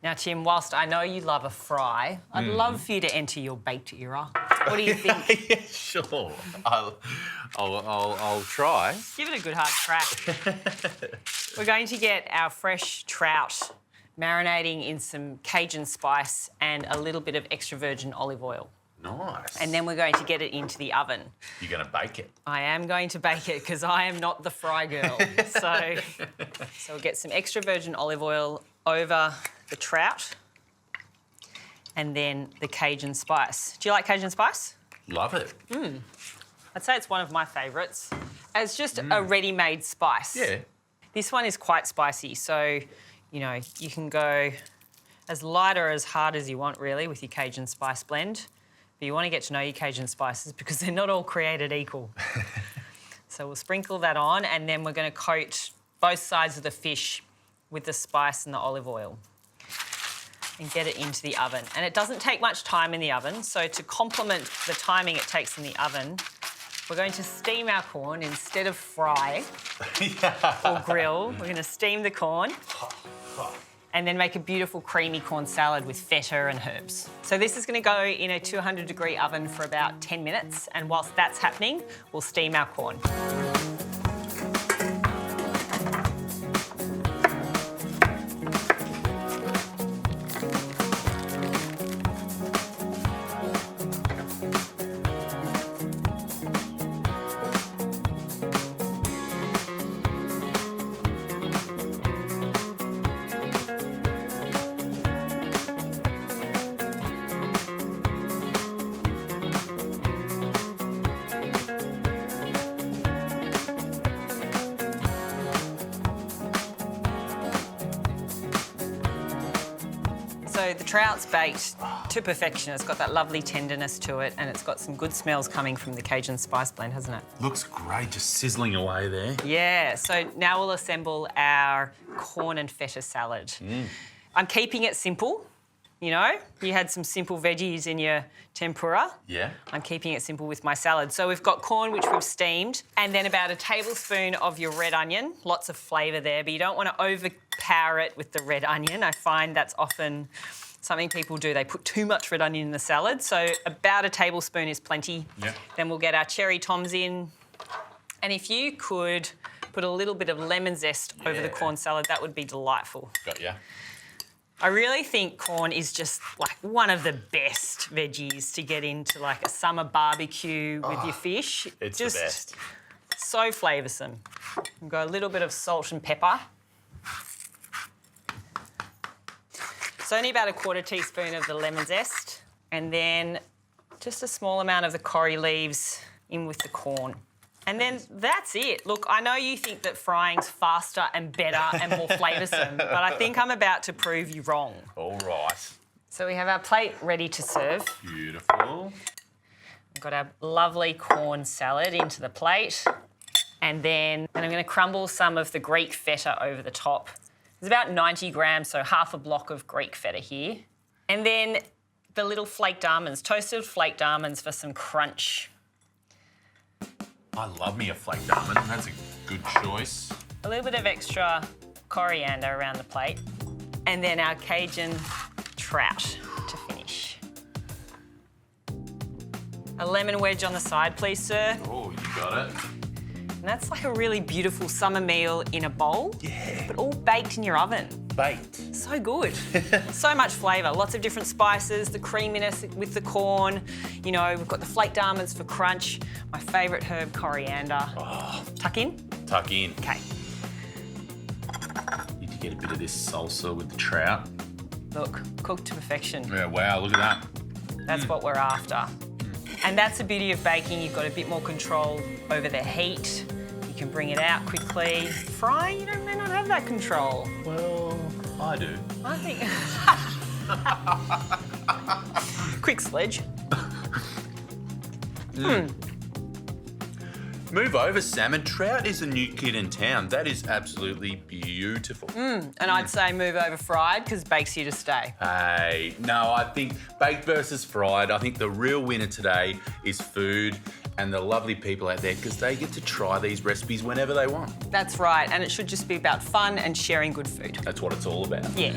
Now, Tim, whilst I know you love a fry, I'd love for you to enter your baked era. What do you think? Yeah, sure. I'll try. Give it a good hard crack. We're going to get our fresh trout marinating in some Cajun spice and a little bit of extra virgin olive oil. Nice. And then we're going to get it into the oven. You're going to bake it? I am going to bake it because I am not the fry girl. So we'll get some extra virgin olive oil over the trout and then the Cajun spice. Do you like Cajun spice? Love it. I'd say it's one of my favourites as just a ready-made spice. Yeah. This one is quite spicy, so, you know, you can go as light or as hard as you want, really, with your Cajun spice blend. But you want to get to know your Cajun spices because they're not all created equal. So we'll sprinkle that on and then we're going to coat both sides of the fish with the spice and the olive oil and get it into the oven. And it doesn't take much time in the oven, so to complement the timing it takes in the oven, we're going to steam our corn instead of fry or grill. We're going to steam the corn and then make a beautiful creamy corn salad with feta and herbs. So this is going to go in a 200-degree oven for about 10 minutes, and whilst that's happening, we'll steam our corn. So the trout's baked to perfection. It's got that lovely tenderness to it and it's got some good smells coming from the Cajun spice blend, hasn't it? Looks great, just sizzling away there. Yeah, so now we'll assemble our corn and feta salad. I'm keeping it simple, you know. You had some simple veggies in your tempura. Yeah. I'm keeping it simple with my salad. So we've got corn, which we've steamed, and then about a tablespoon of your red onion. Lots of flavour there, but you don't want to overpower it with the red onion. I find that's often something people do. They put too much red onion in the salad, so about a tablespoon is plenty. Yeah. Then we'll get our cherry toms in, and if you could put a little bit of lemon zest over the corn salad, that would be delightful. Got ya. I really think corn is just like one of the best veggies to get into like a summer barbecue with your fish. It's just the best. So flavoursome. We've got a little bit of salt and pepper. It's only about a quarter teaspoon of the lemon zest, and then just a small amount of the cori leaves in with the corn. And then that's it. Look, I know you think that frying's faster and better and more flavoursome, but I think I'm about to prove you wrong. All right. So we have our plate ready to serve. Beautiful. We've got our lovely corn salad into the plate. And then I'm going to crumble some of the Greek feta over the top. There's about 90 grams, so half a block of Greek feta here. And then the little flaked almonds, toasted flaked almonds for some crunch. I love me a flaked almond. That's a good choice. A little bit of extra coriander around the plate. And then our Cajun trout to finish. A lemon wedge on the side, please, sir. Oh, you got it. And that's like a really beautiful summer meal in a bowl. Yeah. But all baked in your oven. Baked. So good. So much flavour. Lots of different spices, the creaminess with the corn. You know, we've got the flaked almonds for crunch. My favourite herb, coriander. Oh. Tuck in? Tuck in. Okay. Need to get a bit of this salsa with the trout. Look, cooked to perfection. Yeah, wow, look at that. That's what we're after. And that's the beauty of baking. You've got a bit more control over the heat. You can bring it out quickly. Frying, you may not have that control. Well, I do. I think... Quick sledge. Move over, salmon. Trout is a new kid in town. That is absolutely beautiful. And I'd say move over fried because bake's here to stay. Hey, no, I think baked versus fried. I think the real winner today is food and the lovely people out there because they get to try these recipes whenever they want. That's right, and it should just be about fun and sharing good food. That's what it's all about. Yeah.